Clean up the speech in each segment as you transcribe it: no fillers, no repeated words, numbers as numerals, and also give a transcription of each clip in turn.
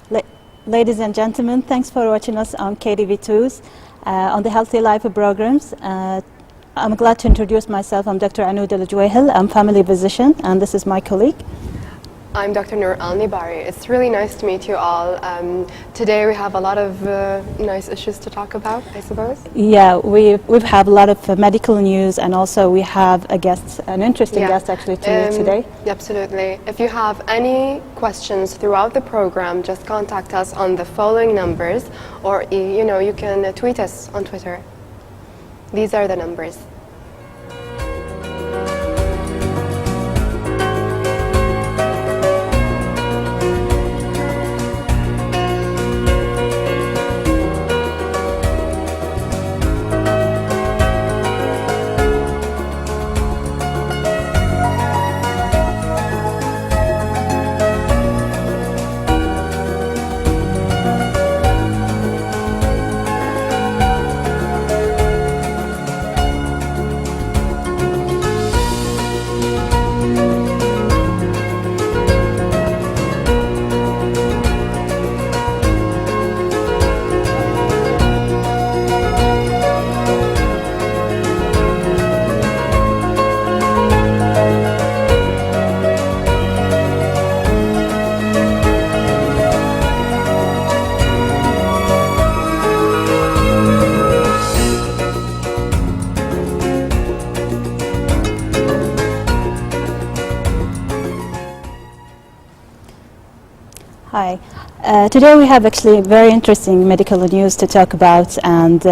La Ladies and gentlemen, thanks for watching us on KTV2's on the Healthy Life programs. I'm glad to introduce myself. I'm Dr. ANOUD JUWAIHEL. I'm family physician, and this is my colleague. I'm Dr. NOOR NEBARI. It's really nice to meet you all. Today we have a lot of nice issues to talk about, I suppose. Yeah, we have a lot of medical news, and also we have a guest, an interesting guest actually today. Absolutely. If you have any questions throughout the program, just contact us on the following numbers, or you can tweet us on Twitter. These are the numbers. Hi. Today we have actually very interesting medical news to talk about, and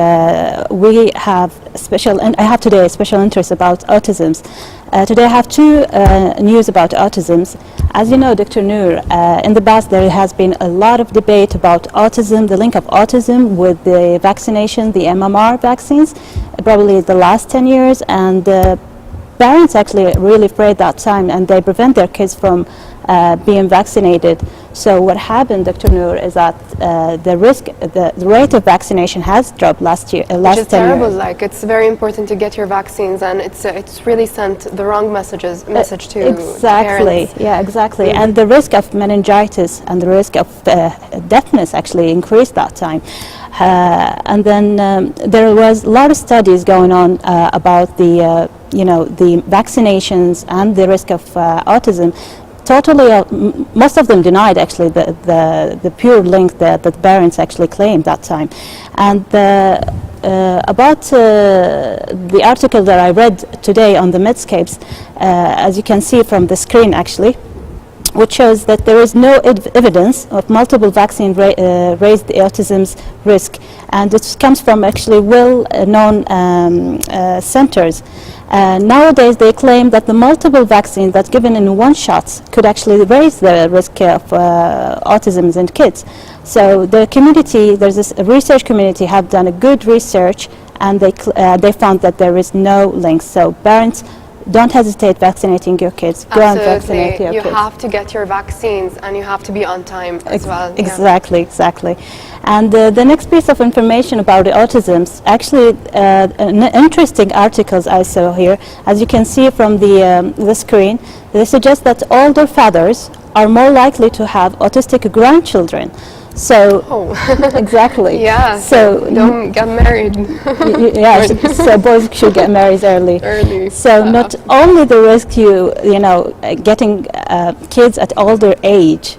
we have I have today a special interest about autism. Today I have two news about autism. As you know, Dr. Noor, in the past there has been a lot of debate about autism, the link of autism with the vaccination, the MMR vaccines, probably the last 10 years, and parents actually really afraid that time, and they prevent their kids from being vaccinated. So what happened, Dr. Noor, is that the rate of vaccination has dropped last 10 years. Which is terrible. Like, it's very important to get your vaccines, and it's really sent the wrong message to exactly. Parents. Yeah, exactly. And the risk of meningitis and the risk of deafness actually increased that time. And then there was a lot of studies going on about the the vaccinations and the risk of autism. Totally, most of them denied actually the pure link that the parents actually claimed that time. And about the article that I read today on the Medscapes, as you can see from the screen actually, which shows that there is no evidence of multiple vaccine raised the autism's risk, and it comes from actually well-known centers. Nowadays they claim that the multiple vaccines that given in one shot could actually raise the risk of autism in kids. So the community, there's this research community, have done a good research, and they found that there is no link. So parents, don't hesitate vaccinating your kids. Go and vaccinate your kids. You have to get your vaccines, and you have to be on time as well. Exactly, exactly. And the next piece of information about the autism, actually an interesting articles I saw here. As you can see from the screen, they suggest that older fathers are more likely to have autistic grandchildren. So, exactly. Yeah, so don't get married. Yeah, so boys should get married early. So not only the risk getting kids at older age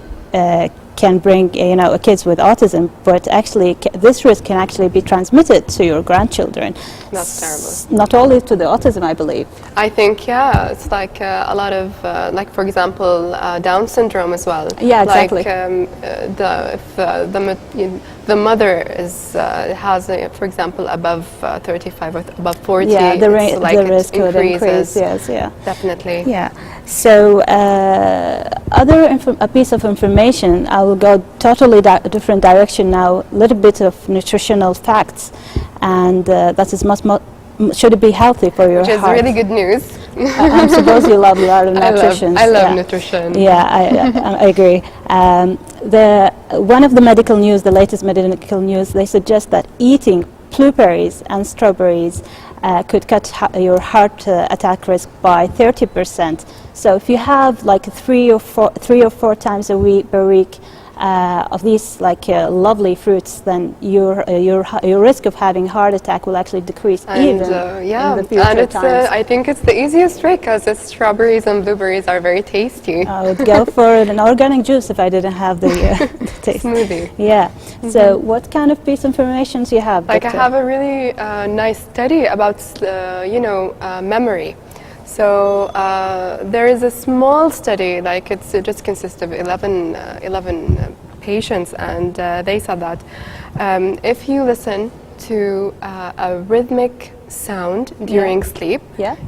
can bring kids with autism, but actually this risk can actually be transmitted to your grandchildren. That's terrible. Not only to the autism, I believe. I think, yeah, it's like a lot of, like for example, Down syndrome as well. Yeah, exactly. Like the mother has, for example, above 35 or above 40. Yeah, the risk could increase. Yes, yeah, definitely. Yeah. So a piece of information, I will go totally different direction now. A little bit of nutritional facts, and that is should be healthy for your heart. Which is really good news. I suppose you love a lot of nutrition. I love nutrition. Yeah, I agree. One of the medical news, the latest medical news, they suggest that eating blueberries and strawberries could cut your heart attack risk by 30%. So if you have like three or four times per week of these like lovely fruits, then your risk of having heart attack will actually decrease even yeah, in the future and it's times. I think it's the easiest way because strawberries and blueberries are very tasty. I would go for an organic juice if I didn't have the, the taste. Smoothie. Yeah. So what kind of piece of information do you have? Like I Doctor? have a really nice study about memory. So there is a small study, like it just consists of 11 patients, and they said that if you listen to a rhythmic sound during sleep,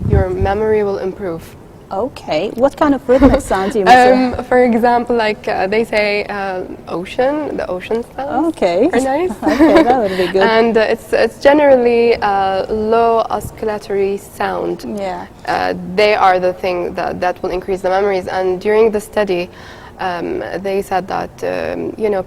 your memory will improve. Okay. What kind of rhythmic sounds do you make? For example, like they say ocean, the ocean sounds. Okay. Are nice. Okay, that would be good. And it's generally low oscillatory sound. Yeah. They are the thing that will increase the memories. And during the study, they said that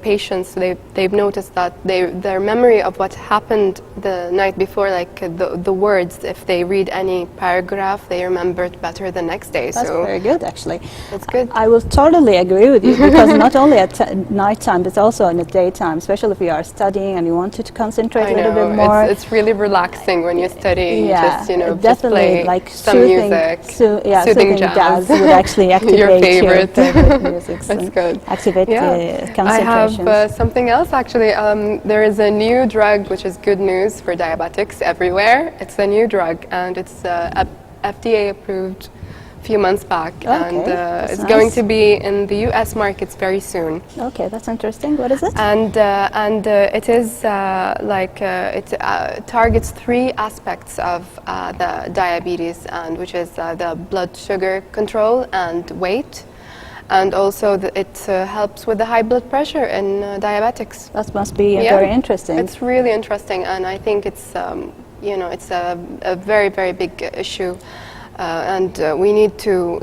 patients they've noticed that their memory of what happened the night before, like the words, if they read any paragraph, they remember it better the next day. That's so very good, actually. it's good. I will totally agree with you, because not only at night time, but also in the daytime, especially if you are studying and you want to concentrate a little bit more. It's really relaxing when you study. Yeah, just, just definitely, play like some soothing, music, soothing jazz would actually activate your favorite music. That's good. Activate the concentration. I have something else actually. There is a new drug which is good news for diabetics everywhere. It's a new drug, and it's FDA approved a few months back, and it's going to be in the US markets very soon. Okay, that's interesting. What is it? And it is it targets 3 aspects of the diabetes, and which is the blood sugar control and weight. And also it helps with the high blood pressure in diabetics. That must be very interesting. It's really interesting, and I think it's it's a very, very big issue. And we need to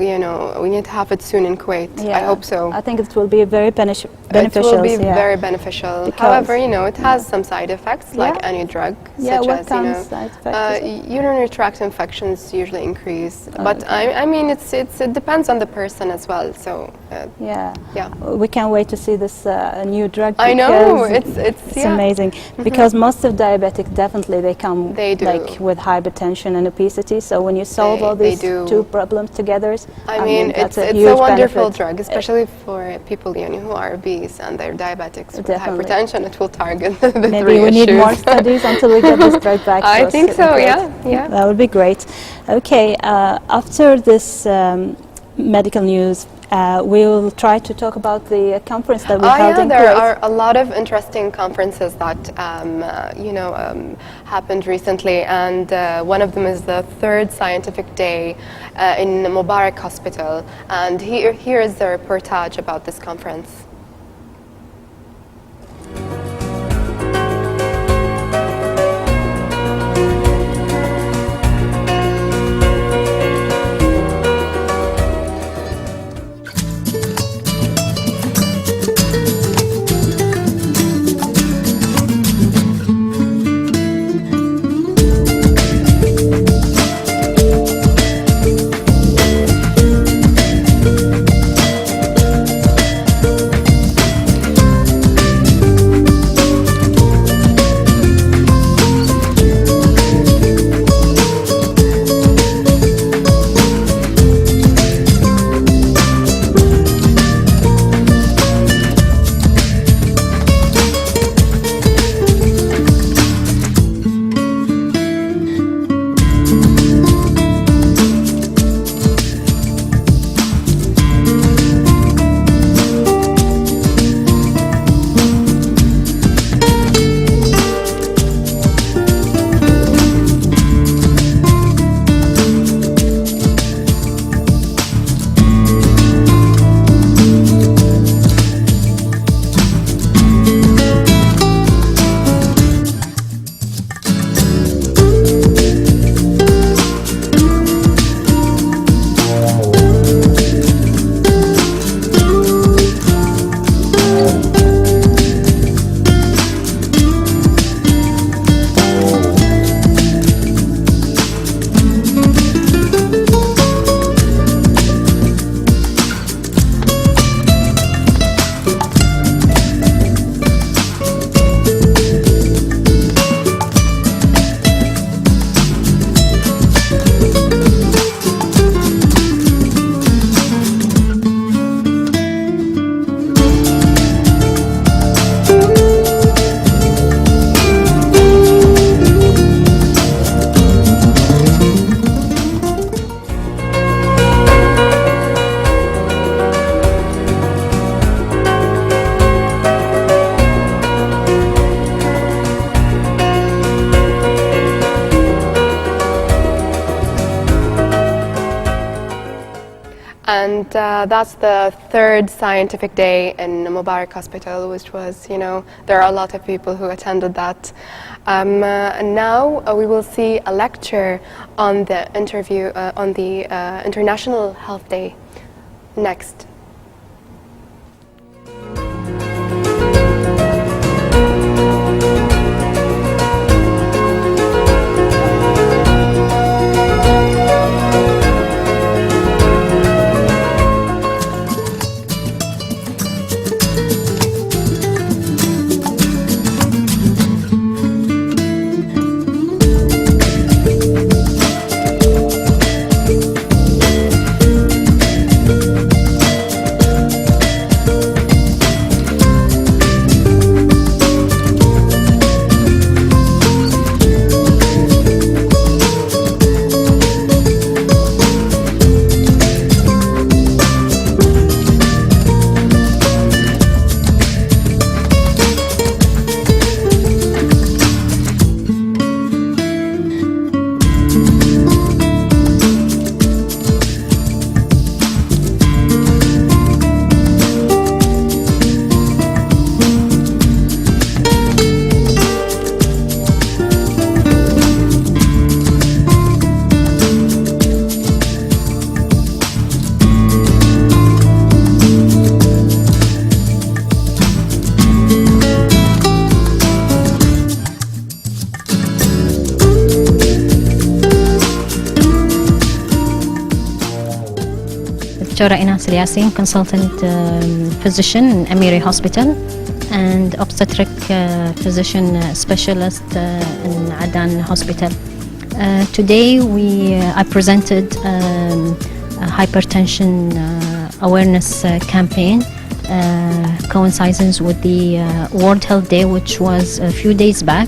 have it soon in Kuwait. I hope so. I think it will be very beneficial. It will be very beneficial. Because however, it has some side effects, like any drug, such what as kind of side effects? urinary tract infections usually increase. But I mean, it depends on the person as well. So we can't wait to see this new drug. I know it's amazing, because most of diabetics definitely they do like with hypertension and obesity. So when you solve all these 2 problems together, I mean it's a wonderful drug, especially for people who are obese and they're diabetics with hypertension. It will target the 3 Maybe we need more studies until we get this drug back. I think so. Yeah. That would be great. Okay, after this medical news, we will try to talk about the conference that we held in Kuwait. There are a lot of interesting conferences that happened recently, and one of them is the 3rd Scientific Day in Mubarak Hospital, and here is the reportage about this conference. And that's the third scientific day in Mubarak Hospital, which was, there are a lot of people who attended that. And now we will see a lecture on the International Health Day next. Dr. Yasin, consultant physician in Amiri Hospital and obstetric physician specialist in Adan Hospital. Today I presented a hypertension awareness campaign coincides with the World Health Day, which was a few days back,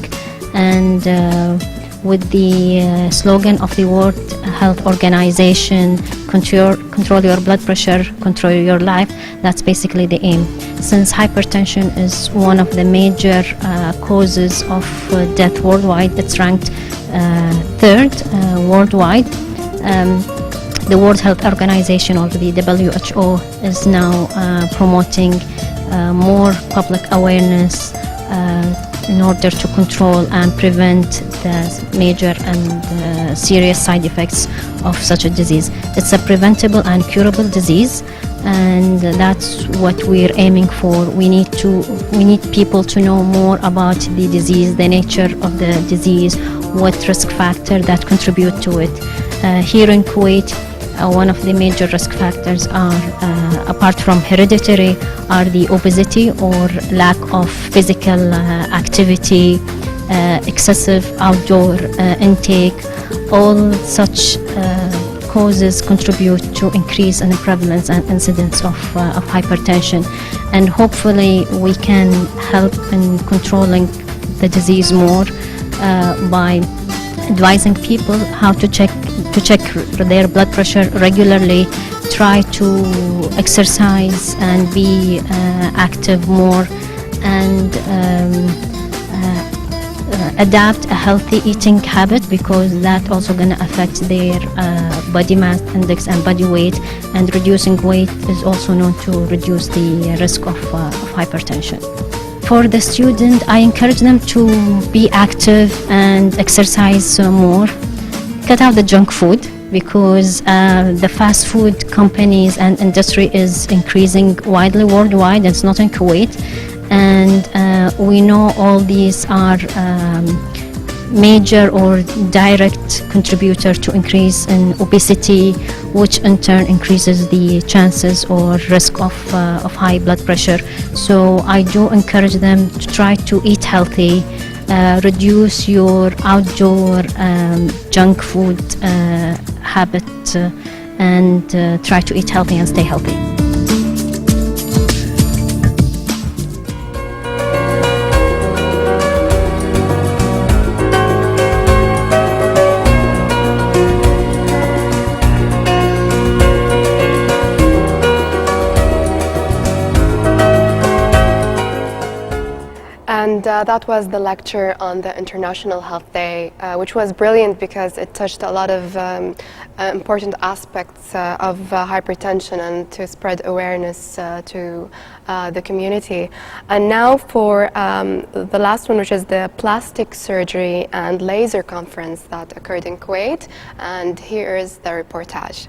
and with the slogan of the World Health Organization, control your blood pressure, control your life. That's basically the aim. Since hypertension is one of the major causes of death worldwide, it's ranked third worldwide. The World Health Organization, or the WHO, is now promoting more public awareness in order to control and prevent the major and serious side effects of such a disease. It's a preventable and curable disease, and that's what we're aiming for. We need people to know more about the disease, the nature of the disease, what risk factor that contribute to it. Here in Kuwait, one of the major risk factors are, apart from hereditary, are the obesity or lack of physical activity, excessive outdoor intake. All such causes contribute to increase in the prevalence and incidence of hypertension, and hopefully we can help in controlling the disease more by advising people how to check their blood pressure regularly, try to exercise and be active more, and adapt a healthy eating habit, because that also going to affect their body mass index and body weight, and reducing weight is also known to reduce the risk of hypertension. For the student, I encourage them to be active and exercise more. Cut out the junk food, because the fast food companies and industry is increasing widely worldwide. It's not in Kuwait, and we know all these are major or direct contributor to increase in obesity, which in turn increases the chances or risk of high blood pressure. So I do encourage them to try to eat healthy, reduce your outdoor junk food habit, and try to eat healthy and stay healthy. And that was the lecture on the International Health Day, which was brilliant because it touched a lot of important aspects of hypertension and to spread awareness to the community. And now for the last one, which is the Plastic Surgery and Laser Conference that occurred in Kuwait. And here is the reportage.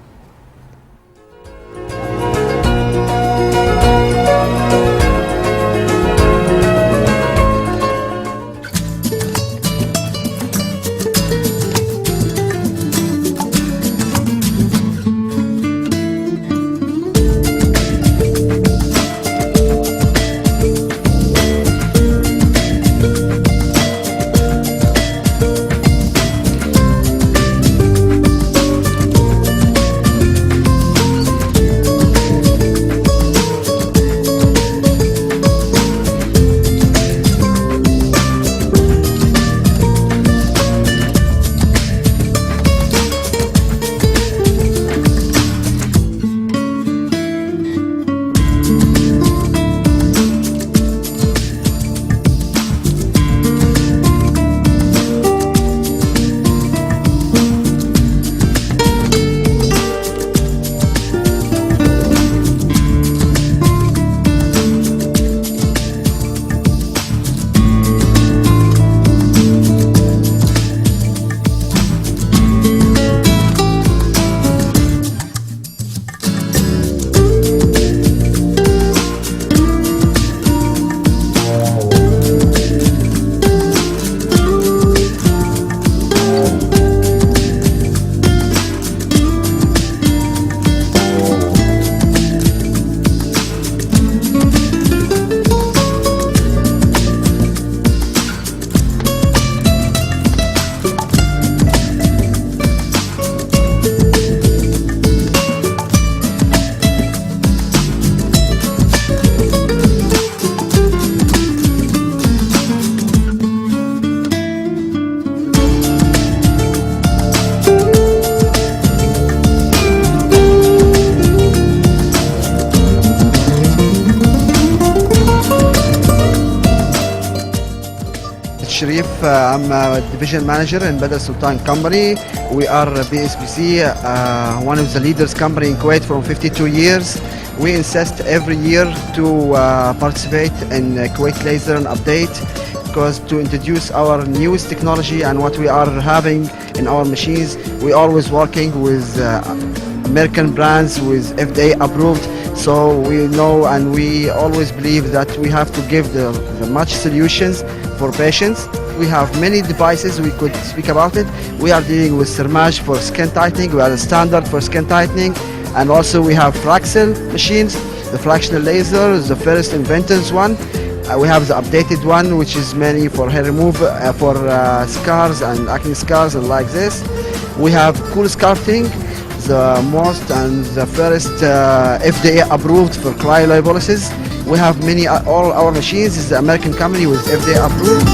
I'm a division manager in Badr Sultan Company. We are BSBC, one of the leaders company in Kuwait from 52 years. We insist every year to participate in Kuwait Laser and Update because to introduce our newest technology and what we are having in our machines. We always working with American brands with FDA approved. So we know and we always believe that we have to give the much solutions for patients. We have many devices we could speak about it. We are dealing with Thermage for skin tightening. We are a standard for skin tightening. And also we have Fraxel machines, the fractional laser is the first invented one. We have the updated one, which is mainly for hair removal, for scars and acne scars and like this. We have cool sculpting, the most and the first FDA approved for cryolipolysis. We have many, all our machines is the American company with FDA approved.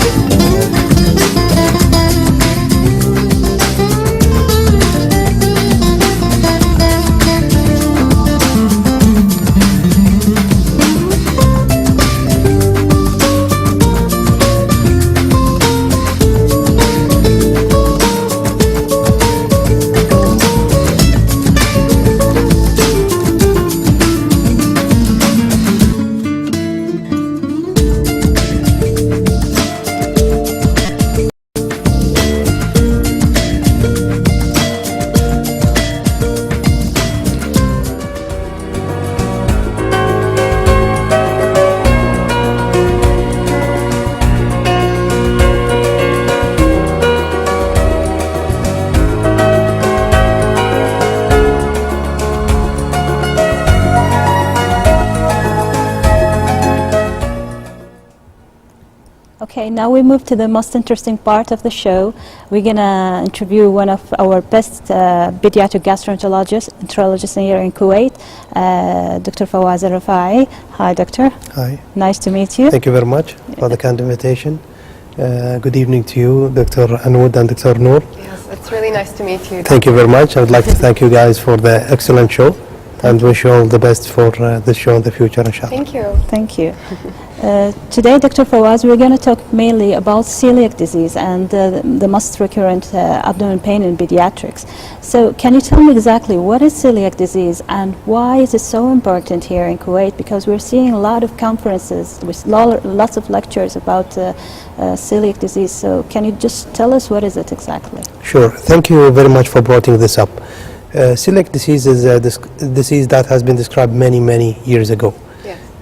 Okay, now we move to the most interesting part of the show. We're going to interview one of our best pediatric gastroenterologists here in Kuwait, Dr. Fawaz Al-Rafai. Hi, doctor. Hi. Nice to meet you. Thank you very much for the kind invitation. Good evening to you, Dr. ANOUD and Dr. NOOR. Yes, it's really nice to meet you. Thank you very much. I would like to thank you guys for the excellent show. and wish you all the best for this show in the future, inshallah. Thank you. Thank you. Today, Dr. Fawaz, we're going to talk mainly about celiac disease and the most recurrent abdominal pain in pediatrics. So can you tell me exactly what is celiac disease and why is it so important here in Kuwait? Because we're seeing a lot of conferences with lots of lectures about celiac disease. So can you just tell us what is it exactly? Sure. Thank you very much for bringing this up. Celiac disease is a disease that has been described many years ago.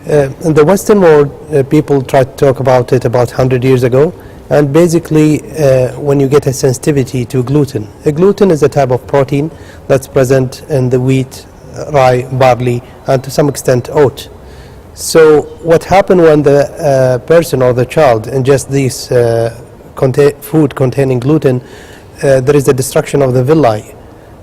In the Western world, people tried to talk about it about 100 years ago, and basically when you get a sensitivity to gluten. Gluten is a type of protein that's present in the wheat, rye, barley, and to some extent oat. So what happened when the person or the child ingests these food containing gluten, there is a destruction of the villi.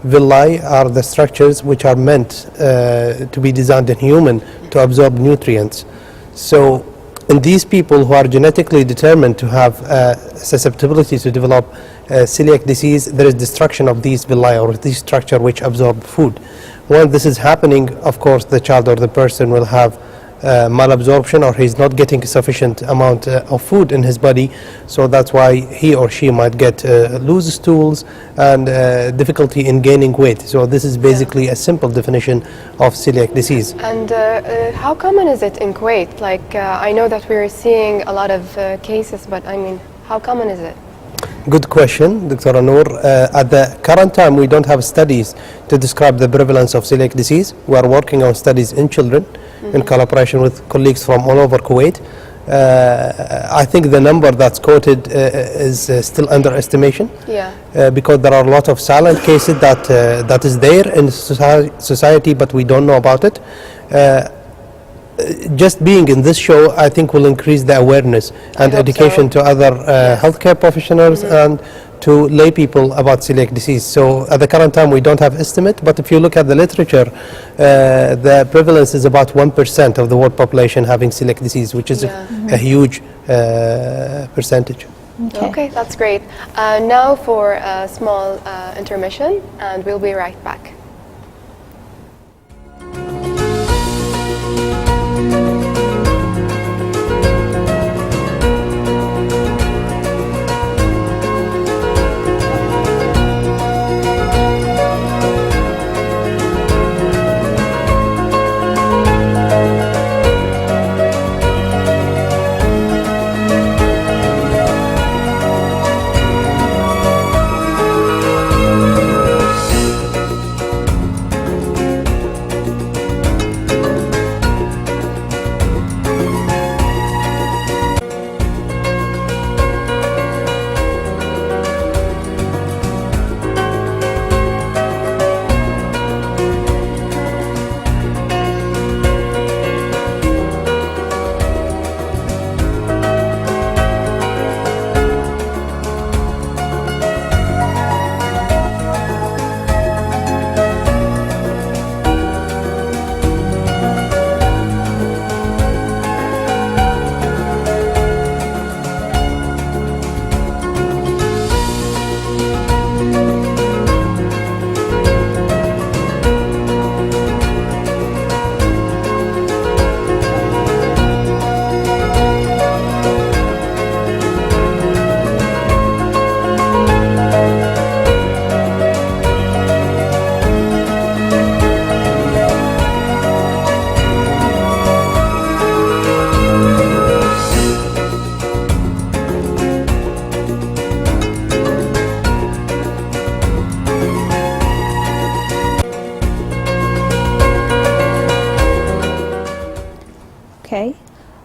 Villi are the structures which are meant to be designed in human to absorb nutrients. So in these people who are genetically determined to have susceptibility to develop celiac disease, there is destruction of these villi or these structure which absorb food. When this is happening, of course, the child or the person will have malabsorption, or he's not getting a sufficient amount of food in his body, so that's why he or she might get loose stools and difficulty in gaining weight. So this is basically a simple definition of celiac disease. And how common is it in Kuwait? Like I know that we're seeing a lot of cases, but I mean, how common is it? Good question, Dr. Noor. At the current time, we don't have studies to describe the prevalence of celiac disease. We are working on studies in children in collaboration with colleagues from all over Kuwait. I think the number that's quoted is still underestimation, because there are a lot of silent cases that is there in society, but we don't know about it. Just being in this show, I think, will increase the awareness and education to other healthcare professionals and to lay people about celiac disease. So at the current time, we don't have estimate, but if you look at the literature, the prevalence is about 1% of the world population having celiac disease, which is a huge percentage. Okay, that's great. Now for a small intermission, and we'll be right back.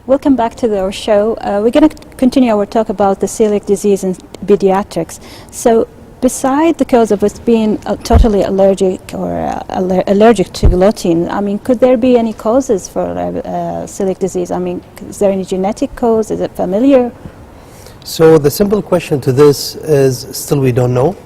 Welcome back to our show. We're going to continue our talk about the celiac disease in pediatrics. So beside the cause of us being totally allergic or allergic to gluten, I mean, could there be any causes for celiac disease? I mean, is there any genetic cause? Is it familiar? So the simple question to this is still we don't know.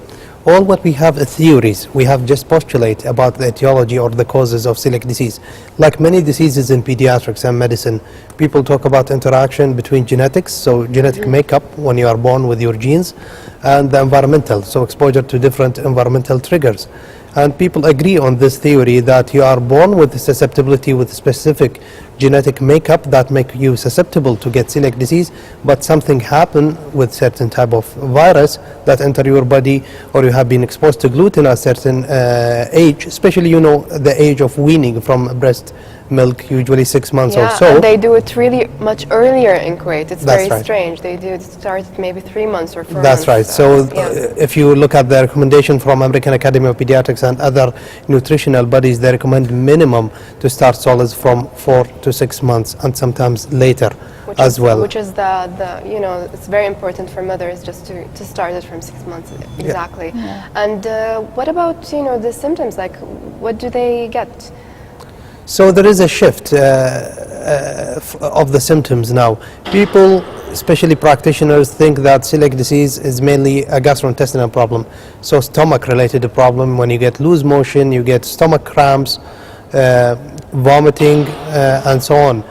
All what we have are theories. We have just postulate about the etiology or the causes of celiac disease. Like many diseases in pediatrics and medicine, people talk about interaction between genetics, so genetic makeup when you are born with your genes, and the environmental, so exposure to different environmental triggers. And people agree on this theory that you are born with susceptibility with specific genetic makeup that make you susceptible to get celiac disease, but something happen with certain type of virus that enter your body, or you have been exposed to gluten at a certain age, especially the age of weaning from breast milk, usually 6 months or so. And they do it really much earlier in Kuwait. It's That's very right. strange. They do it start at maybe 3 months or 4 months. That's right. So yeah. if you look at the recommendation from American Academy of Pediatrics and other nutritional bodies, they recommend minimum to start solids from 4 to 6 months and sometimes later as well. Which is it's very important for mothers just to start it from 6 months. Exactly. Yeah. And what about, the symptoms? Like, what do they get? So there is a shift of the symptoms now. People, especially practitioners, think that celiac disease is mainly a gastrointestinal problem. So stomach-related problem. When you get loose motion, you get stomach cramps, vomiting, and so on.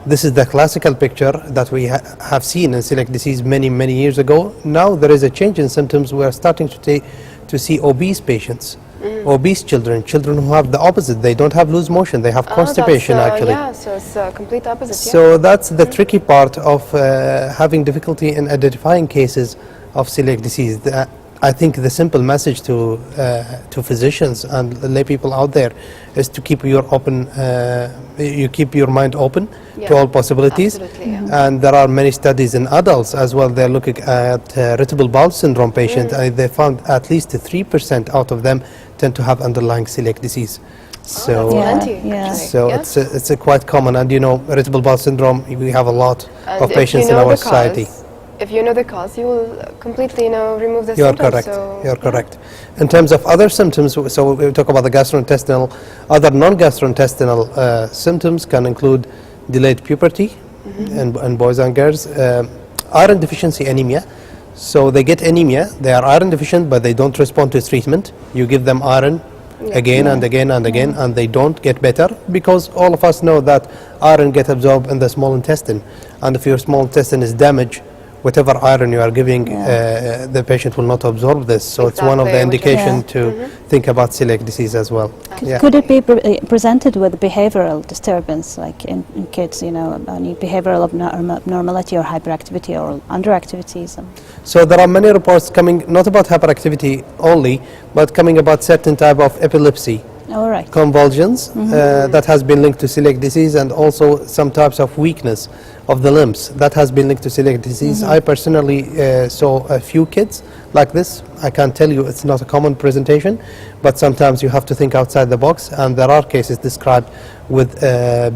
This is the classical picture that we have seen in celiac disease many, many years ago. Now there is a change in symptoms. We are starting to see obese patients. Obese children who have the opposite. They don't have loose motion, they have constipation actually. Yeah, so it's a complete opposite. So that's the tricky part of having difficulty in identifying cases of celiac disease. I think the simple message to physicians and lay people out there is to keep your mind open to all possibilities. Absolutely, yeah. And there are many studies in adults as well. They're looking at irritable bowel syndrome patients. They found at least 3% out of them tend to have underlying celiac disease. So, that's plenty, yeah. actually. so Yeah. it's a quite common, and irritable bowel syndrome, we have a lot And of if patients you in know our the society. cause, if you know the cause, you will completely, remove the You're symptoms. correct. So, You're correct. In terms of other symptoms, so we talk about the gastrointestinal. Other non-gastrointestinal symptoms can include delayed puberty in boys and girls, iron deficiency anemia. So they get anemia, they are iron deficient, but they don't respond to treatment. You give them iron again and again and again, and they don't get better, because all of us know that iron gets absorbed in the small intestine, and if your small intestine is damaged, whatever iron you are giving, the patient will not absorb this. So it's one of the Exactly, which is- indications to think about celiac disease as well. Yeah. Could it be presented with behavioral disturbance, like in kids, any behavioral abnormality or hyperactivity or underactivity? So there are many reports coming, not about hyperactivity only, but coming about certain type of epilepsy, All right. convulsions that has been linked to celiac disease, and also some types of weakness of the limbs that has been linked to celiac disease. I personally saw a few kids like this. I can tell you it's not a common presentation, but sometimes you have to think outside the box, and there are cases described with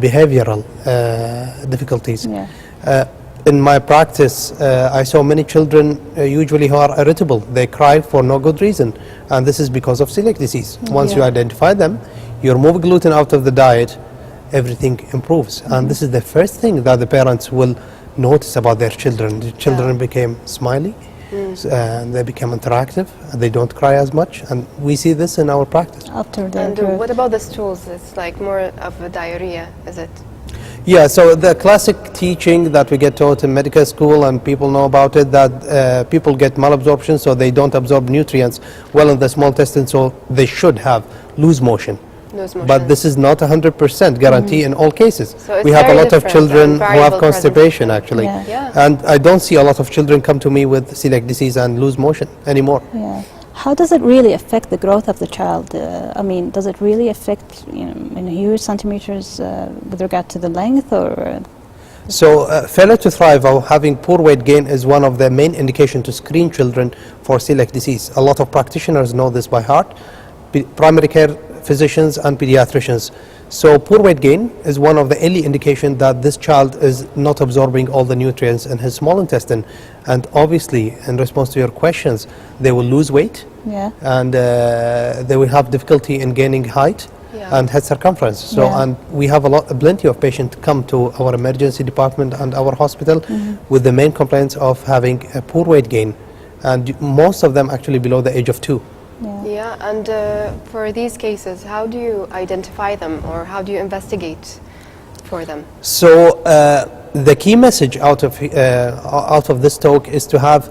behavioral difficulties. Yeah. In my practice, I saw many children usually who are irritable. They cry for no good reason, and this is because of celiac disease. Once you identify them, you remove gluten out of the diet, everything improves. And this is the first thing that the parents will notice about their children. The children became smiley, and they become interactive, and they don't cry as much, and we see this in our practice. After the And what about the stools? It's like more of a diarrhea, is it? Yeah, so the classic teaching that we get taught in medical school, and people know about it, that people get malabsorption, so they don't absorb nutrients well in the small intestine, so they should have loose motion. Loose motion. But this is not 100% guarantee in all cases. So it's We have a very lot of different children and who have variable constipation presentation. actually. Yeah. Yeah. And I don't see a lot of children come to me with celiac disease and lose motion anymore. Yeah. How does it really affect the growth of the child? Does it really affect in huge centimeters with regard to the length, or? So failure to thrive or having poor weight gain is one of the main indications to screen children for celiac disease. A lot of practitioners know this by heart, primary care physicians and pediatricians. So poor weight gain is one of the early indications that this child is not absorbing all the nutrients in his small intestine. And obviously, in response to your questions, they will lose weight, Yeah. and they will have difficulty in gaining height and head circumference. So, and we have plenty of patients come to our emergency department and our hospital with the main complaints of having a poor weight gain, and most of them actually below the age of 2. Yeah, and for these cases, how do you identify them, or how do you investigate for them? So the key message out of this talk is to have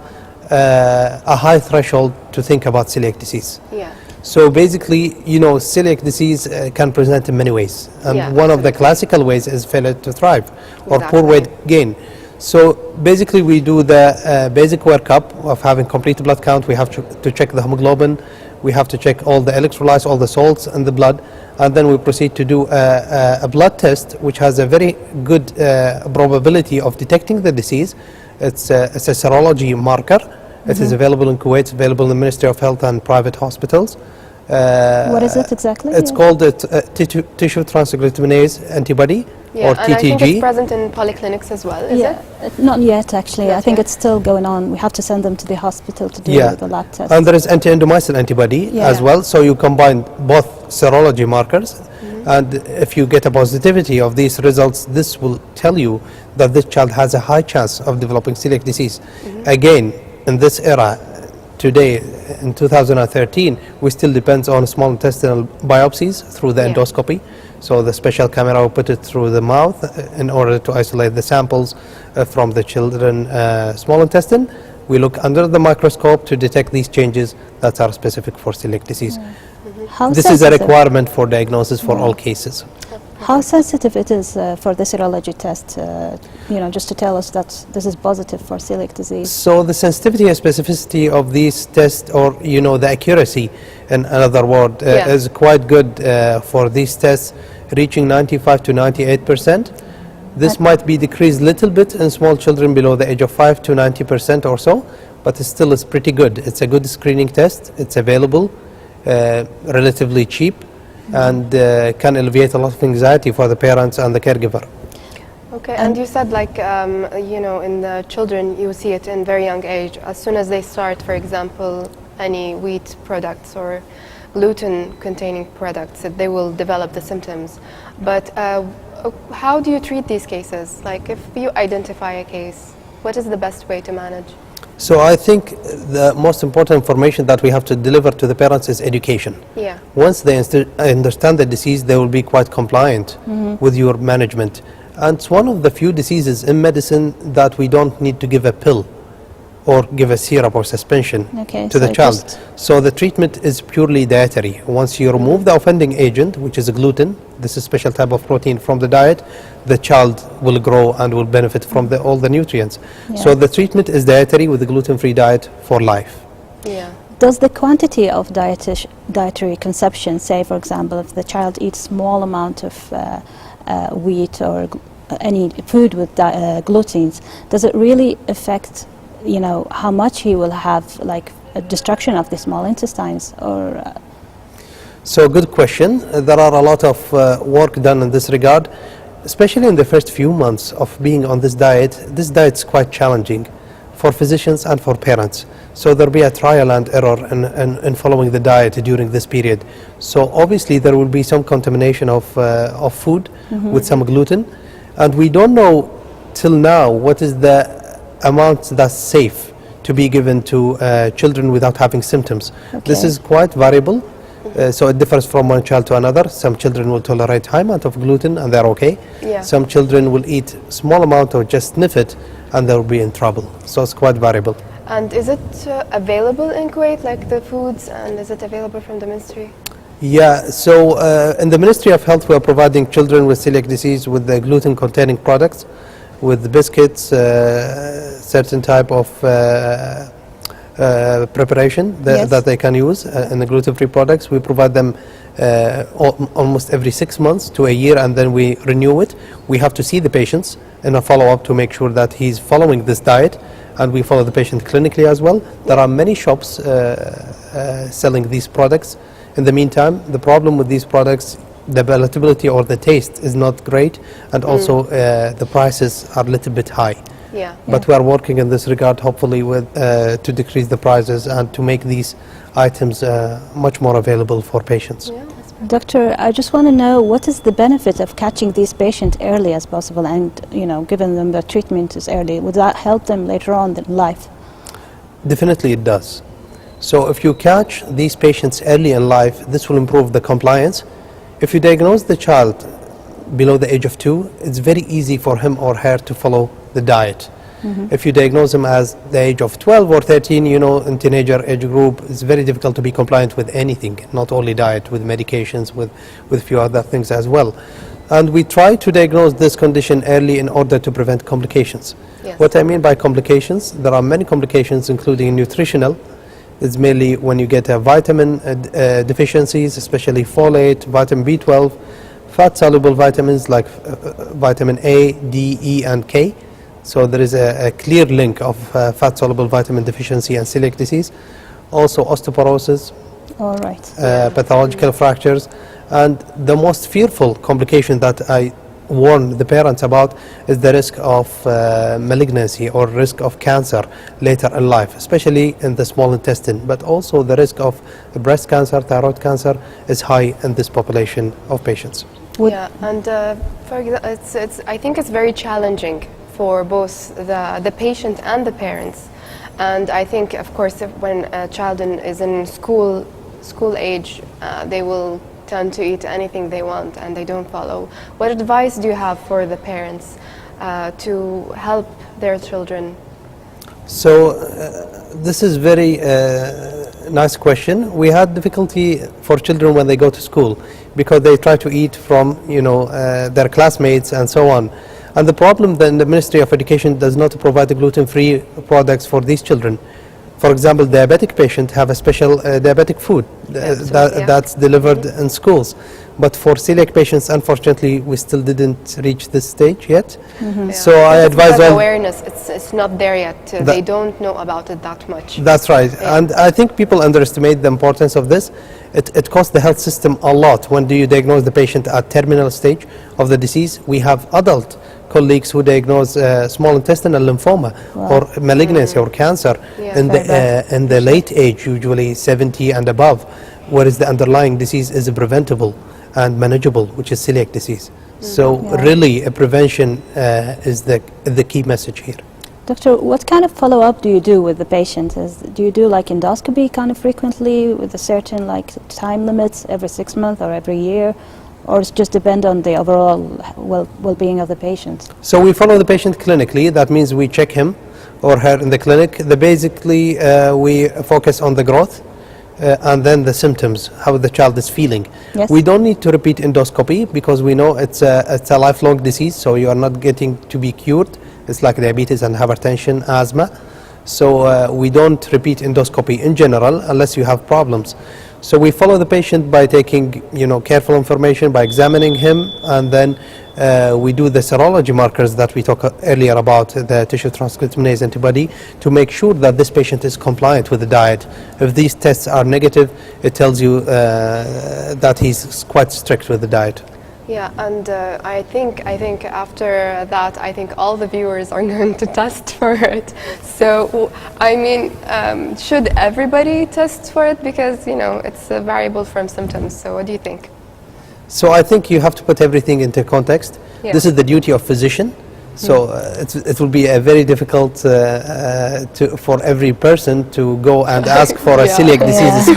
a high threshold to think about celiac disease. Yeah. So basically, you know, celiac disease can present in many ways. And Yeah, one of the absolutely. classical ways is failure to thrive or poor Exactly. weight gain. So basically we do the basic workup of having complete blood count. We have to check the hemoglobin. We have to check all the electrolytes, all the salts in the blood. And then we proceed to do a blood test, which has a very good probability of detecting the disease. It's a serology marker. It is available in Kuwait, it's available in the Ministry of Health and private hospitals. What is it exactly? It's called the tissue transglutaminase antibody, Yeah, or and I think it's TTG. present in polyclinics as well, is it? Not yet, actually. Not I think yet. it's still going on. We have to send them to the hospital to do Yeah, the lab test. and there is anti-endomycin antibody Yeah. as well. So you combine both serology markers, and if you get a positivity of these results, this will tell you that this child has a high chance of developing celiac disease. Again, in this era, today in 2013, we still depend on small intestinal biopsies through the Yeah. endoscopy. So the special camera will put it through the mouth in order to isolate the samples from the children small intestine. We look under the microscope to detect these changes that are specific for celiac disease. How This is a sensitive- requirement for diagnosis for all cases. How sensitive it is for the serology test, just to tell us that this is positive for celiac disease? So the sensitivity and specificity of these tests, or the accuracy, in another word, Yeah. is quite good for these tests, reaching 95 to 98%. This might be decreased a little bit in small children below the age of 5 to 90% or so, but it still is pretty good. It's a good screening test. It's available, relatively cheap, and can alleviate a lot of anxiety for the parents and the caregiver. Okay, and you said in the children you see it in very young age. As soon as they start, for example, any wheat products or gluten-containing products, that they will develop the symptoms. But how do you treat these cases? Like if you identify a case, what is the best way to manage? So I think the most important information that we have to deliver to the parents is education. Yeah. Once they understand the disease, they will be quite compliant with your management. And it's one of the few diseases in medicine that we don't need to give a pill or give a syrup or suspension Okay, to the so child. just- So the treatment is purely dietary. Once you remove the offending agent, which is a gluten, this is a special type of protein from the diet, the child will grow and will benefit from all the nutrients. So Yeah. the treatment is dietary with a gluten-free diet for life. Yeah. Does the quantity of dietary consumption, say for example, if the child eats small amount of wheat or any food with glutens, does it really affect, how much he will have, like a destruction of the small intestines, or? So good question. There are a lot of work done in this regard, especially in the first few months of being on this diet. This diet is quite challenging for physicians and for parents. So there'll be a trial and error in following the diet during this period. So obviously there will be some contamination of food with some gluten, and we don't know till now what is the amount that's safe to be given to children without having symptoms. This Okay. is quite variable. So it differs from one child to another. Some children will tolerate high amount of gluten and they're okay. Yeah. Some children will eat small amount or just sniff it and they'll be in trouble. So it's quite variable. And is it available in Kuwait, like the foods, and is it available from the ministry? Yeah, so in the Ministry of Health we are providing children with celiac disease with the gluten-containing products, with biscuits, certain type of preparation Yes. that they can use in the gluten-free products. We provide them almost every 6 months to a year, and then we renew it. We have to see the patients in a follow-up to make sure that he's following this diet, and we follow the patient clinically as well. There are many shops selling these products. In the meantime, the problem with these products, the palatability or the taste is not great, and also the prices are a little bit high. Yeah. But we are working in this regard, hopefully, with to decrease the prices and to make these items much more available for patients. Yeah. Doctor, I just want to know, what is the benefit of catching these patients early as possible and, giving them the treatment as early? Would that help them later on in life? Definitely it does. So if you catch these patients early in life, this will improve the compliance. If you diagnose the child below the age of 2, it's very easy for him or her to follow the diet. If you diagnose them as the age of 12 or 13, you know, in teenager age group, it's very difficult to be compliant with anything, not only diet, with medications, with few other things as well. And we try to diagnose this condition early in order to prevent complications. Yes. What I mean by complications, there are many complications, including nutritional. It's mainly when you get vitamin deficiencies, especially folate, vitamin B12, fat-soluble vitamins like vitamin A, D, E, and K. So there is a clear link of fat-soluble vitamin deficiency and celiac disease. Also osteoporosis, All right. pathological fractures, and the most fearful complication that I warn the parents about is the risk of malignancy or risk of cancer later in life, especially in the small intestine, but also the risk of breast cancer, thyroid cancer is high in this population of patients. Yeah, and for example, I think it's very challenging for both the patient and the parents. And I think, of course, when a child is in school age, they will tend to eat anything they want and they don't follow. What advice do you have for the parents to help their children? So this is very nice question. We had difficulty for children when they go to school because they try to eat from, you know, their classmates and so on. And the problem then, the Ministry of Education does not provide gluten-free products for these children. For example, diabetic patients have a special diabetic food that's delivered in schools. But for celiac patients, unfortunately, we still didn't reach this stage yet. Yeah. So I advise all... awareness, it's not there yet. They don't know about it that much. That's right. Yeah. And I think people underestimate the importance of this. It costs the health system a lot. When do you diagnose the patient at terminal stage of the disease? We have adult colleagues who diagnose small intestinal lymphoma or malignancy or cancer in the late age, usually 70 and above, whereas the underlying disease is preventable and manageable, which is celiac disease. So really, prevention is the key message here. Doctor, what kind of follow-up do you do with the patient? Do you do like endoscopy kind of frequently with a certain like time limits every 6 months or every year? Or it just depend on the overall well-being of the patient? So we follow the patient clinically. That means we check him or her in the clinic. Basically, we focus on the growth and then the symptoms, how the child is feeling. Yes. We don't need to repeat endoscopy because we know it's a lifelong disease, so you are not getting to be cured. It's like diabetes and hypertension, asthma. So we don't repeat endoscopy in general unless you have problems. So we follow the patient by taking, you know, careful information, by examining him, and then we do the serology markers that we talked earlier about, the tissue transcriptaminase antibody, to make sure that this patient is compliant with the diet. If these tests are negative, it tells you that he's quite strict with the diet. Yeah, and I think after that, I think all the viewers are going to test for it. So, I mean, should everybody test for it? Because, you know, it's a variable from symptoms. So what do you think? So I think you have to put everything into context. Yeah. This is the duty of physician. So it will be a very difficult for every person to go and ask for a celiac disease.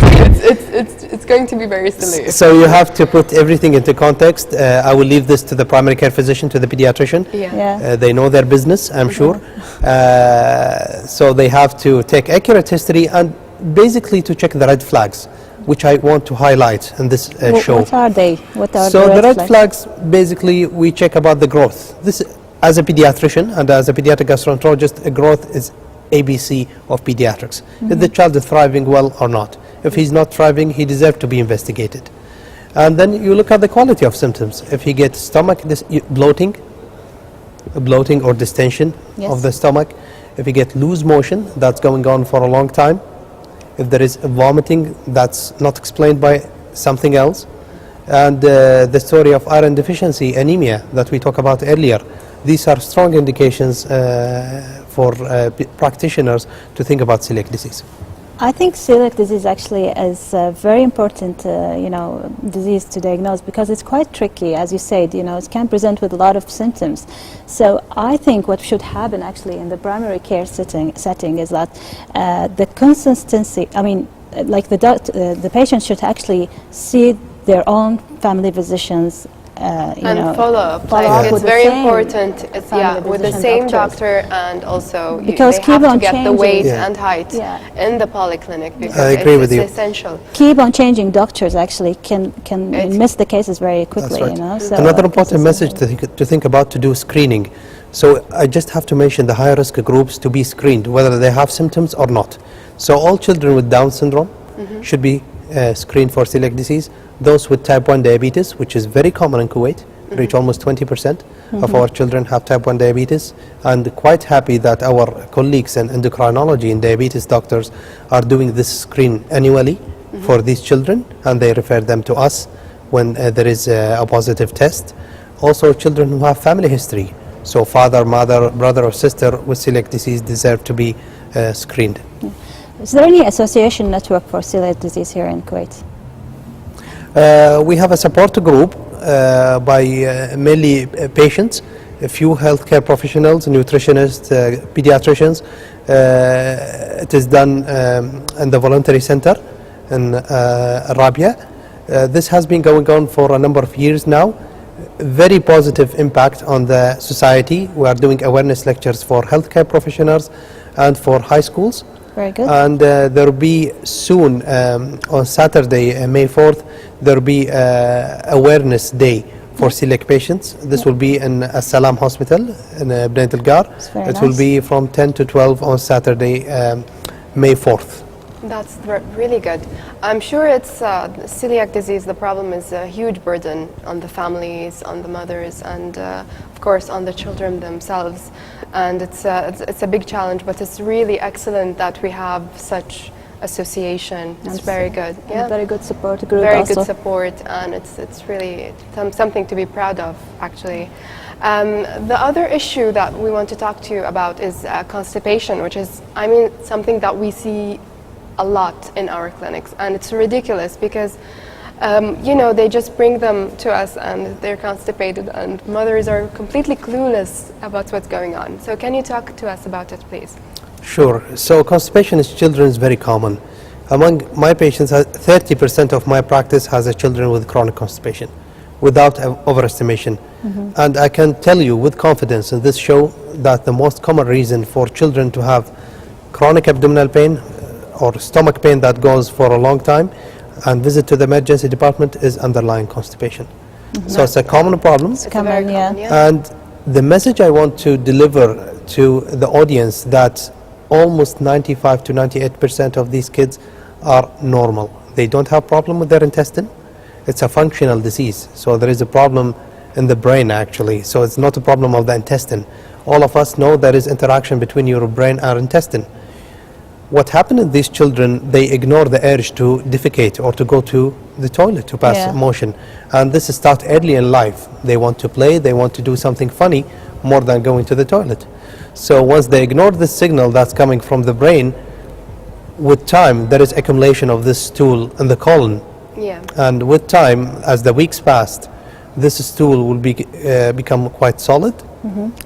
It's going to be very silly. So you have to put everything into context. I will leave this to the primary care physician, to the pediatrician. They know their business, I'm sure. So they have to take accurate history and basically to check the red flags, which I want to highlight in this show. What are they? What are so the red flags, basically, we check about the growth. This, as a pediatrician and as a pediatric gastroenterologist, a growth is ABC of pediatrics. If the child is thriving well or not. If he's not thriving, he deserves to be investigated. And then you look at the quality of symptoms. If he gets stomach bloating or distension of the stomach, if he gets loose motion, that's going on for a long time. If there is vomiting, that's not explained by something else. And the story of iron deficiency, anemia, that we talked about earlier. These are strong indications for practitioners to think about celiac disease. I think celiac disease actually is a very important, disease to diagnose because it's quite tricky, as you said. It can present with a lot of symptoms. So I think what should happen actually in the primary care setting is that the consistency. I mean, like the patient should actually see their own family physicians you know, follow-up. follow Like, up it's with the very same important. It's family with the physician same doctors. doctor, and also Because they keep have to on get the changing. weight Yeah. and height Yeah. in the polyclinic because I agree with you. it's essential. keep on changing doctors actually can It's- miss the cases very quickly. That's right. You know, so Another this important is message to think about to do screening. So I just have to mention the high risk groups to be screened, whether they have symptoms or not. So all children with Down syndrome should be screened for celiac disease. Those with type 1 diabetes, which is very common in Kuwait, reach almost 20% of our children have type 1 diabetes, and quite happy that our colleagues in endocrinology and diabetes doctors are doing this screen annually for these children, and they refer them to us when there is a positive test. Also, children who have family history, so father, mother, brother or sister with celiac disease deserve to be screened. Is there any association network for celiac disease here in Kuwait? We have a support group by mainly patients, a few healthcare professionals, nutritionists, pediatricians. It is done in the voluntary center in Rabia. This has been going on for a number of years now. Very positive impact on the society. We are doing awareness lectures for healthcare professionals and for high schools. Very good. And there will be soon, on Saturday, May 4th, there will be awareness day for celiac patients. This will be in As-Salam Hospital in Bnayt Al-Gar. very It will nice. be from 10 to 12 on Saturday, May 4th. That's really good. I'm sure it's celiac disease. The problem is a huge burden on the families, on the mothers, and of course on the children themselves. And it's a big challenge, but it's really excellent that we have such association. It's very good. And very good support group Very also. good support, and it's really something to be proud of, actually. The other issue that we want to talk to you about is constipation, which is, I mean, something that we see a lot in our clinics, and it's ridiculous because you know, they just bring them to us and they're constipated, and mothers are completely clueless about what's going on. So can you talk to us about it, please? Sure. So constipation in children is very common. Among my patients, 30% of my practice has a children with chronic constipation, without overestimation. And I can tell you with confidence in this show that the most common reason for children to have chronic abdominal pain or stomach pain that goes for a long time and visit to the emergency department is underlying constipation. So it's a common problem. It's common, very yeah. common, yeah. And the message I want to deliver to the audience that almost 95 to 98% of these kids are normal. They don't have problem with their intestine. It's a functional disease. So there is a problem in the brain actually. So it's not a problem of the intestine. All of us know there is interaction between your brain and intestine. What happened in these children, they ignore the urge to defecate or to go to the toilet to pass motion. And this starts early in life. They want to play, they want to do something funny more than going to the toilet. So once they ignore the signal that's coming from the brain, with time there is accumulation of this stool in the colon. Yeah. And with time, as the weeks passed, this stool will become quite solid,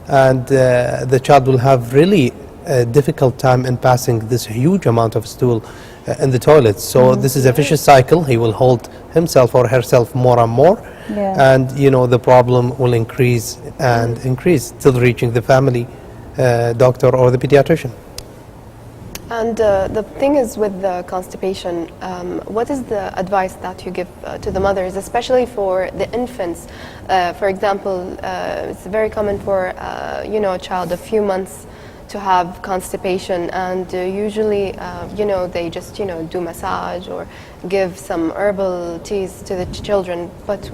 and the child will have really a difficult time in passing this huge amount of stool in the toilet. So this is a vicious cycle. He will hold himself or herself more and more, and you know the problem will increase and increase till reaching the family doctor or the pediatrician. And the thing is with the constipation, what is the advice that you give to the mothers, especially for the infants? For example, it's very common for you know, a child a few months to have constipation, and usually you know, they just, you know, do massage or give some herbal teas to the children. But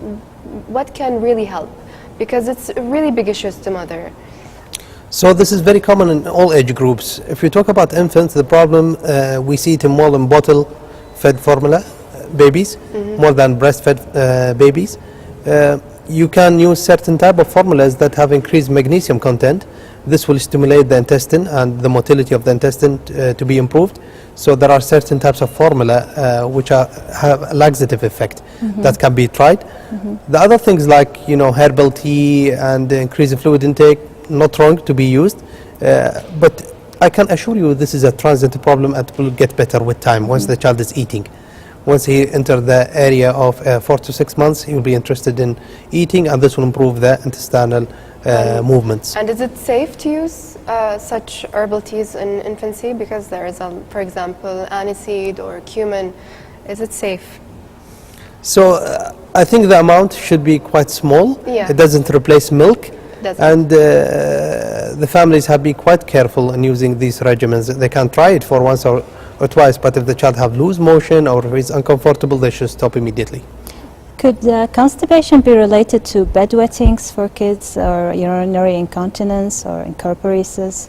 what can really help? Because it's really big issues to mother. So this is very common in all age groups. If you talk about infants, the problem we see it in more in bottle-fed formula babies, more than breastfed babies. You can use certain type of formulas that have increased magnesium content. This will stimulate the intestine and the motility of the intestine to be improved. So there are certain types of formula which have a laxative effect that can be tried. The other things like, you know, herbal tea and increase in fluid intake, not wrong to be used, but I can assure you this is a transient problem and will get better with time once the child is eating. Once he enters the area of 4 to 6 months, he will be interested in eating, and this will improve the intestinal movements. And is it safe to use such herbal teas in infancy? Because there is, for example, aniseed or cumin. Is it safe? So I think the amount should be quite small. Yeah. It doesn't replace milk. Doesn't. And the families have to be quite careful in using these regimens. They can try it for once or twice, but if the child have loose motion or if he's uncomfortable, they should stop immediately. Could constipation be related to bedwettings for kids, or urinary incontinence, or encopresis?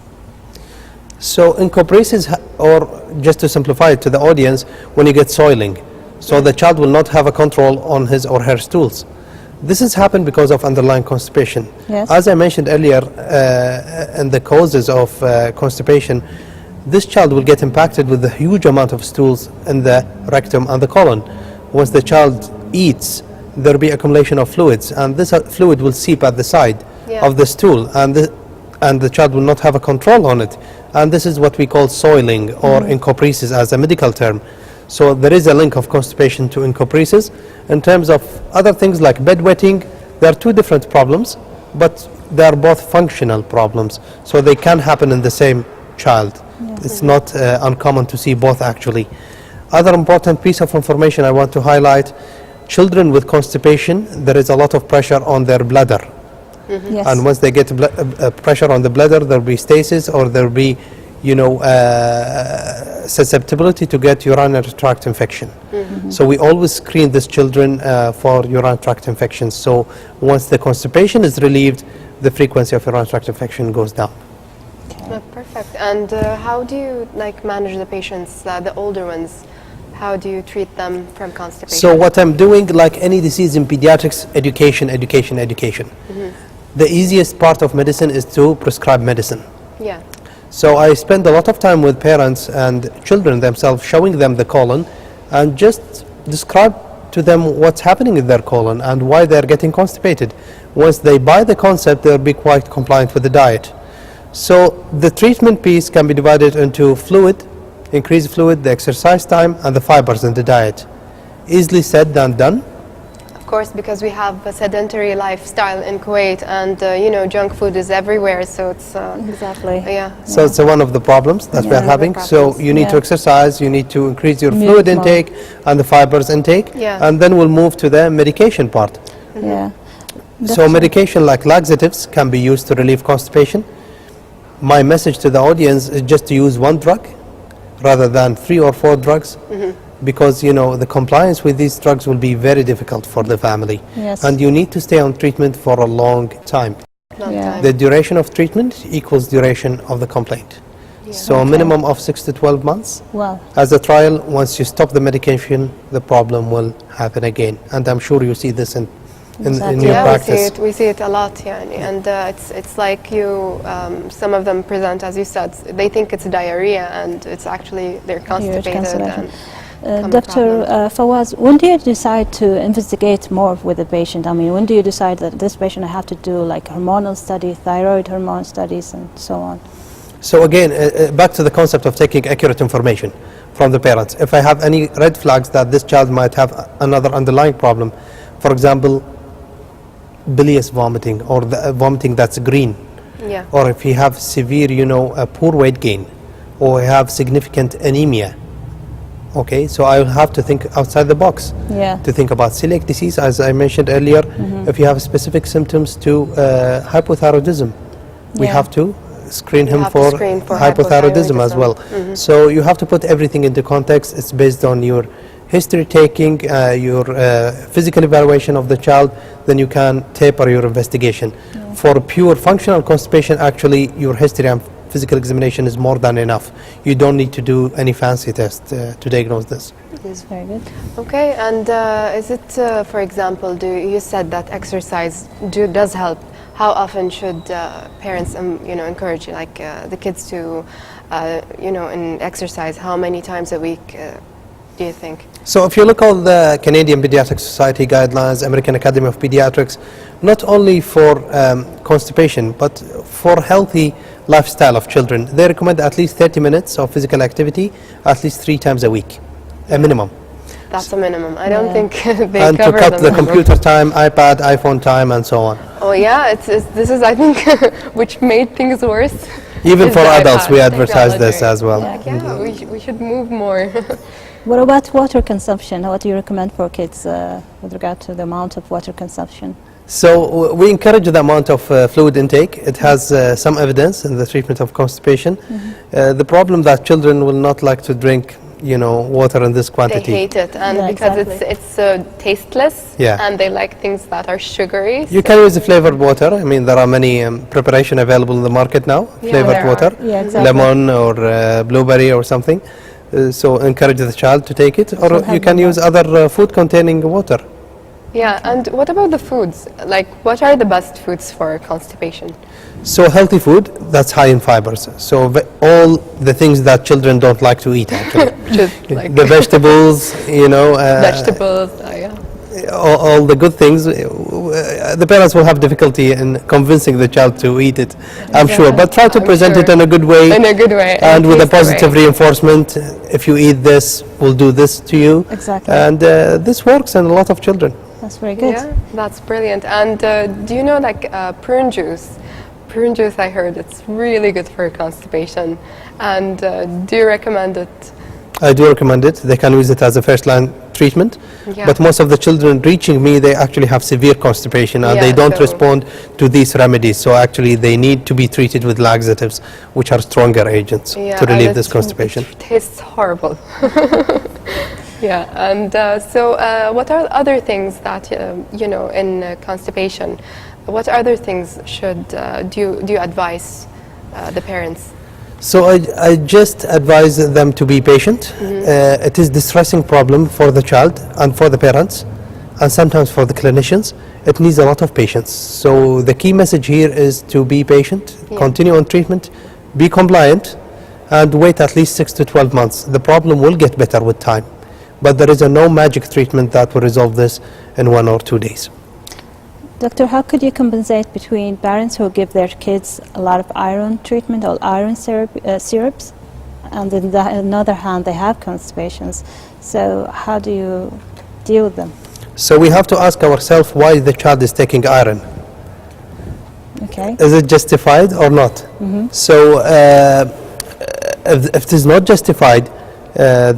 So encopresis, or just to simplify it to the audience, when you get soiling, so the child will not have a control on his or her stools. This has happened because of underlying constipation. Yes. As I mentioned earlier, in the causes of constipation, this child will get impacted with a huge amount of stools in the rectum and the colon. Once the child eats, there will be accumulation of fluids, and this fluid will seep at the side of the stool, and the child will not have a control on it. And this is what we call soiling, or encopresis as a medical term. So there is a link of constipation to encopresis. In terms of other things like bedwetting, there are two different problems, but they are both functional problems. So they can happen in the same child. It's not uncommon to see both actually. Other important piece of information I want to highlight, children with constipation, there is a lot of pressure on their bladder. Yes. And once they get pressure on the bladder, there will be stasis, or there will be, susceptibility to get urinary tract infection. So we always screen these children for urinary tract infections. So once the constipation is relieved, the frequency of urinary tract infection goes down. Perfect. And how do you manage the patients, the older ones? How do you treat them from constipation? So what I'm doing, like any disease in pediatrics, education. The easiest part of medicine is to prescribe medicine. Yeah. So I spend a lot of time with parents and children themselves, showing them the colon and just describe to them what's happening in their colon and why they're getting constipated. Once they buy the concept, they'll be quite compliant with the diet. So the treatment piece can be divided into fluid, increased fluid, the exercise time, and the fibers in the diet. Easily said than done. Of course, because we have a sedentary lifestyle in Kuwait, and junk food is everywhere, so it's Exactly. yeah. So it's one of the problems that we're one of the having. So problems. you need to exercise, you need to increase your fluid more. intake and the fibers intake, Yeah. and then we'll move to the medication part. Yeah. So medication like laxatives can be used to relieve constipation. My message to the audience is just to use one drug rather than 3 or 4 drugs, because the compliance with these drugs will be very difficult for the family. Yes. And you need to stay on treatment for a long time. Long Yeah. time. The duration of treatment equals duration of the complaint. So a minimum of 6 to 12 months. Well, As a trial, once you stop the medication, the problem will happen again. And I'm sure you see this in Exactly. your Yeah, practice. we see it a lot, and it's like some of them present, as you said, they think it's diarrhea, and it's actually they're constipated. constipation. And Dr. Fawaz, when do you decide to investigate more with the patient? I mean, when do you decide that this patient I have to do like hormonal study, thyroid hormone studies, and so on? So again, back to the concept of taking accurate information from the parents. If I have any red flags that this child might have another underlying problem, for example, bilious vomiting, or the vomiting that's green, yeah. or if you have severe, a poor weight gain, or you have significant anemia, okay, so I will have to think outside the box. Yeah. To think about celiac disease, as I mentioned earlier. If you have specific symptoms to hypothyroidism, we Yeah. have to screen You him have to for screen for hypothyroidism as well. So you have to put everything into context. It's based on your history taking, your physical evaluation of the child, then you can taper your investigation. For pure functional constipation, actually your history and physical examination is more than enough. You don't need to do any fancy test to diagnose this. That's very good. Okay, and is it, for example, you said that exercise does help. How often should parents, encourage the kids to, in exercise? How many times a week do you think? So if you look at the Canadian Pediatric Society guidelines, American Academy of Pediatrics, not only for constipation, but for healthy lifestyle of children, they recommend at least 30 minutes of physical activity at least 3 times a week, a minimum. That's a minimum. I don't think they And to cover cut the minimum. computer time, iPad, iPhone time, and so on. Oh yeah, this is, I think, which made things worse. Even is for the adults, we iPad advertise this technology. as well. Like, yeah, we should move more. What about water consumption? What do you recommend for kids with regard to the amount of water consumption? So we encourage the amount of fluid intake. It has some evidence in the treatment of constipation. The problem that children will not like to drink, water in this They quantity. hate it, and Yeah, because exactly. it's tasteless, Yeah. and they like things that are sugary. You can use flavored water. I mean, there are many preparation available in the market now, flavored there water, are. Yeah, exactly. lemon or blueberry or something. So encourage the child to take it, or will you help can them use other food containing water. Yeah, and what about the foods? Like, what are the best foods for constipation? So healthy food that's high in fibers. So all the things that children don't like to eat, actually. Just like The vegetables, vegetables, yeah. all the good things. The parents will have difficulty in convincing the child to eat it, I'm sure. But try to I'm present it sure. in a good way. In a good way. And with a tasty positive way. reinforcement. If you eat this, we'll do this to you. Exactly. And this works in a lot of children. That's very good. Yeah, that's brilliant. And do you know, like, prune juice? Prune juice, I heard it's really good for constipation. And do you recommend it? I do recommend it. They can use it as a first-line treatment. Yeah. But most of the children reaching me, they actually have severe constipation and Yeah, they don't so- respond to these remedies. So actually, they need to be treated with laxatives, which are stronger agents Yeah, to relieve and this constipation. It tastes horrible. Yeah, and so what are other things that, in constipation, what other things should do you advise the parents? So I just advise them to be patient. It is a distressing problem for the child and for the parents and sometimes for the clinicians. It needs a lot of patience. So the key message here is to be patient, continue on treatment, be compliant, and wait at least 6 to 12 months. The problem will get better with time. But there is no magic treatment that will resolve this in 1 or 2 days. Doctor, how could you compensate between parents who give their kids a lot of iron treatment or iron syrups, and on the other hand they have constipations? So how do you deal with them? So we have to ask ourselves why the child is taking iron. Okay. Is it justified or not? So if it is not justified,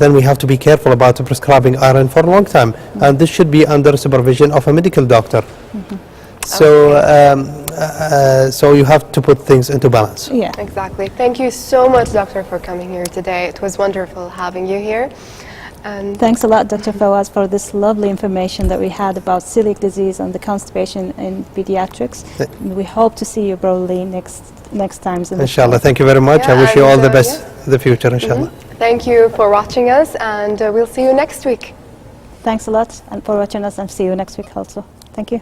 then we have to be careful about prescribing iron for a long time. And this should be under supervision of a medical doctor. So you have to put things into balance. Yeah. Exactly. Thank you so much, Doctor, for coming here today. It was wonderful having you here. And Thanks a lot, Dr. Fawaz, for this lovely information that we had about celiac disease and the constipation in pediatrics. We hope to see you probably next times in the Inshallah. show. Thank you very much. Yeah, I wish you all and, the best in the future, inshallah. thank you for watching us, and we'll see you next week. Thanks a lot and for watching us, and see you next week also. Thank you.